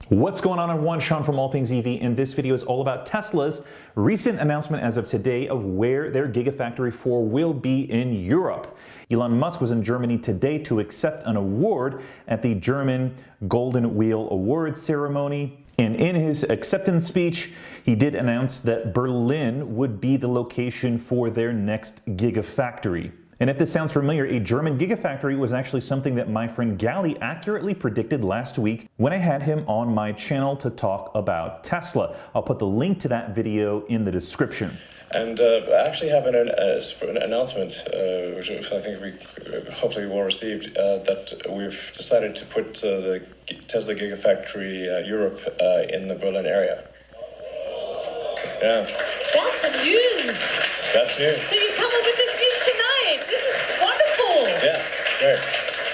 What's going on, everyone? Sean from All Things EV, and this video is all about Tesla's recent announcement as of today of where their Gigafactory 4 will be in Europe. Elon Musk was in Germany today to accept an award at the German Golden Wheel Awards ceremony. And in his acceptance speech, he did announce that Berlin would be the location for their next Gigafactory. And if this sounds familiar, a German Gigafactory was actually something that my friend Gally accurately predicted last week when I had him on my channel to talk about Tesla. I'll put the link to that video in the description. And I actually have an announcement, which I think we hopefully well received, that we've decided to put the Tesla Gigafactory Europe in the Berlin area. Yeah. That's the news. That's news. So you come up with this news tonight. This is wonderful. Yeah, great.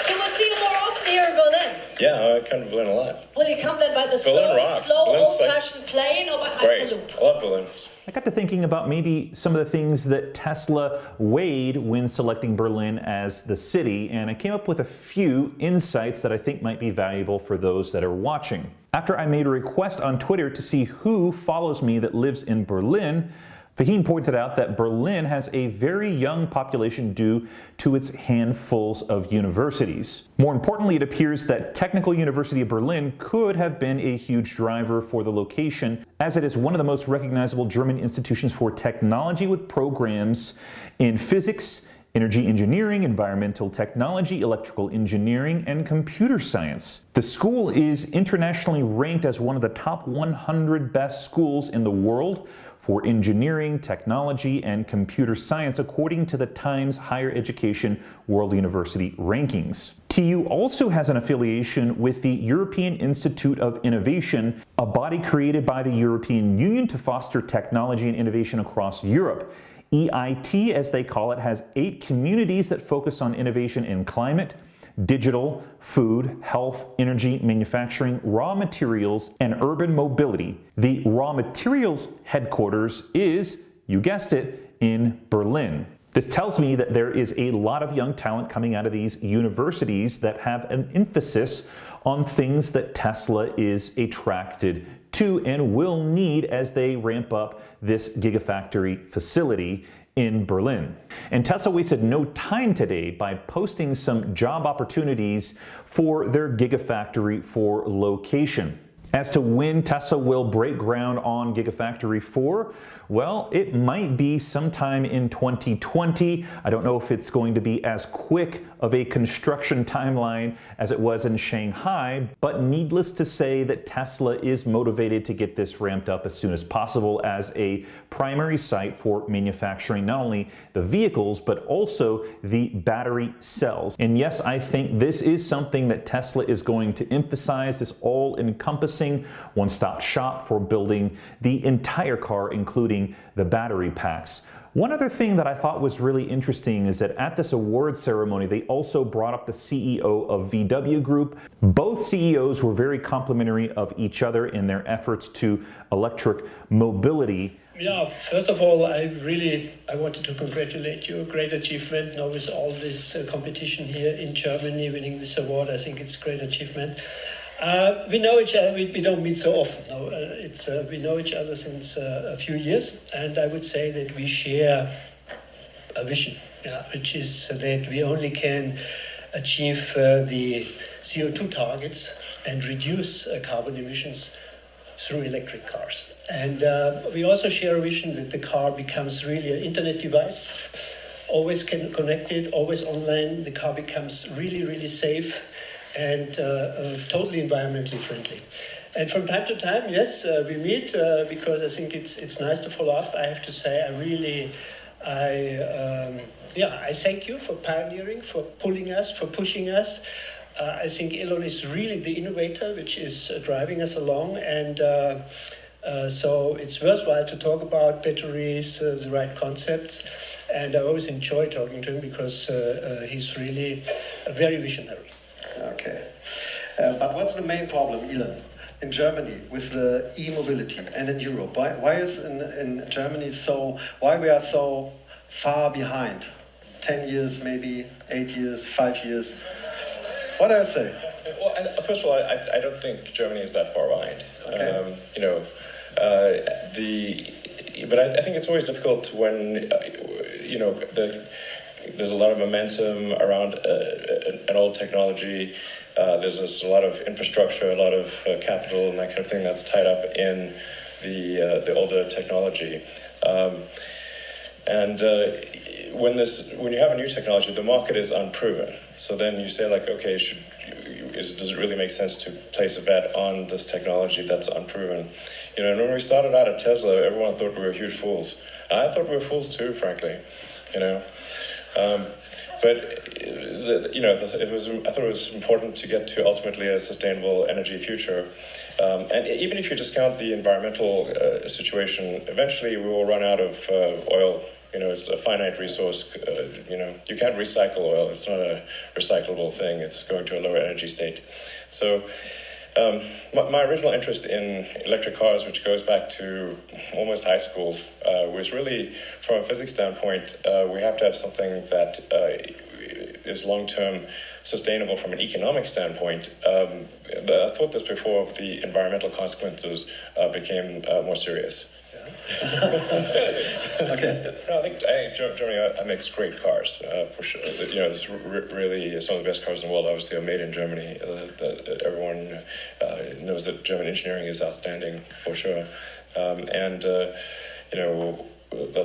So we'll see you more often here in Berlin. Yeah, I come to Berlin a lot. Will you come then by the Berlin slow Berlin's old-fashioned plane or by great. Hyperloop? I love Berlin. I got to thinking about maybe some of the things that Tesla weighed when selecting Berlin as the city, and I came up with a few insights that I think might be valuable for those that are watching. After I made a request on Twitter to see who follows me that lives in Berlin, Fahim pointed out that Berlin has a very young population due to its handfuls of universities. More importantly, it appears that Technical University of Berlin could have been a huge driver for the location, as it is one of the most recognizable German institutions for technology with programs in physics, energy engineering, environmental technology, electrical engineering, and computer science. The school is internationally ranked as one of the top 100 best schools in the world for engineering, technology, and computer science, according to the Times Higher Education World University Rankings. TU also has an affiliation with the European Institute of Innovation, a body created by the European Union to foster technology and innovation across Europe. EIT, as they call it, has 8 communities that focus on innovation in climate, digital, food, health, energy, manufacturing, raw materials, and urban mobility. The raw materials headquarters is, you guessed it, in Berlin. This tells me that there is a lot of young talent coming out of these universities that have an emphasis on things that Tesla is attracted to and will need as they ramp up this Gigafactory facility in Berlin. And Tesla wasted no time today by posting some job opportunities for their Gigafactory 4 location. As to when Tesla will break ground on Gigafactory 4, well, it might be sometime in 2020. I don't know if it's going to be as quick of a construction timeline as it was in Shanghai, but needless to say that Tesla is motivated to get this ramped up as soon as possible as a primary site for manufacturing not only the vehicles, but also the battery cells. And yes, I think this is something that Tesla is going to emphasize, this all-encompassing one-stop shop for building the entire car, including the battery packs. One other thing that I thought was really interesting is that at this award ceremony, they also brought up the CEO of VW Group. Both CEOs were very complimentary of each other in their efforts to electric mobility. Yeah, first of all, I wanted to congratulate you. Great achievement now with all this competition here in Germany, winning this award. I think it's a great achievement. We know each other, we don't meet so often. No, we know each other since a few years, and I would say that we share a vision, which is that we only can achieve the CO2 targets and reduce carbon emissions through electric cars. And we also share a vision that the car becomes really an internet device, always connected, always online. The car becomes really, really safe and totally environmentally friendly. And from time to time, yes, we meet because I think it's nice to follow up. I have to say, I thank you for pioneering, for pulling us, for pushing us. I think Elon is really the innovator, which is driving us along, and so it's worthwhile to talk about batteries, the right concepts, and I always enjoy talking to him because he's really a very visionary. Okay. But what's the main problem, Elon, in Germany with the e-mobility and in Europe? Why is in Germany why we are so far behind? 10 years, maybe 8 years, 5 years? What do I say? Well, first of all, I don't think Germany is that far behind. Okay. But I think it's always difficult when there's a lot of momentum around an old technology. There's just a lot of infrastructure, a lot of capital, and that kind of thing that's tied up in the older technology. When you have a new technology, the market is unproven. So then you say, like, okay, does it really make sense to place a bet on this technology that's unproven? And when we started out at Tesla, everyone thought we were huge fools. I thought we were fools too, frankly. But I thought it was important to get to ultimately a sustainable energy future. And even if you discount the environmental situation, eventually we will run out of oil. It's a finite resource. You can't recycle oil. It's not a recyclable thing. It's going to a lower energy state. So my original interest in electric cars, which goes back to almost high school, was really, from a physics standpoint, we have to have something that is long-term sustainable from an economic standpoint. I thought this before the environmental consequences became more serious. Okay. No, I think Germany makes great cars, for sure. It's really some of the best cars in the world. Obviously, are made in Germany. Everyone knows that German engineering is outstanding, for sure.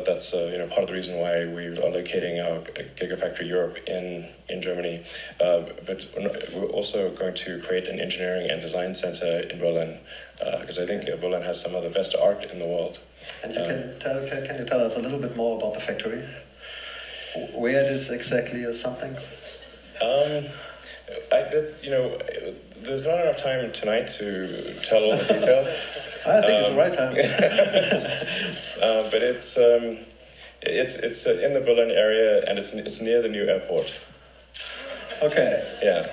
That's part of the reason why we are locating our Gigafactory Europe in Germany. But we're also going to create an engineering and design center in Berlin, because I think Berlin has some of the best art in the world. And can you tell us a little bit more about the factory? Where it is exactly or something? There's not enough time tonight to tell all the details. I think it's the right time. But it's in the Berlin area, and it's near the new airport. Okay. Yeah.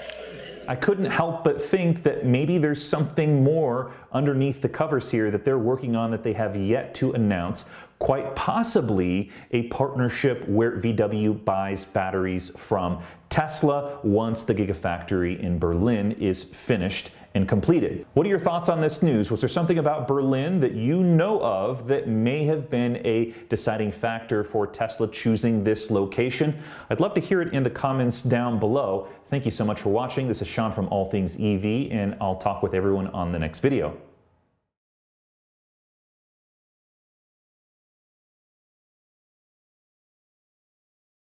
I couldn't help but think that maybe there's something more underneath the covers here that they're working on that they have yet to announce. Quite possibly a partnership where VW buys batteries from Tesla once the Gigafactory in Berlin is finished and completed. What are your thoughts on this news? Was there something about Berlin that you know of that may have been a deciding factor for Tesla choosing this location? I'd love to hear it in the comments down below. Thank you so much for watching. This is Sean from All Things EV, and I'll talk with everyone on the next video.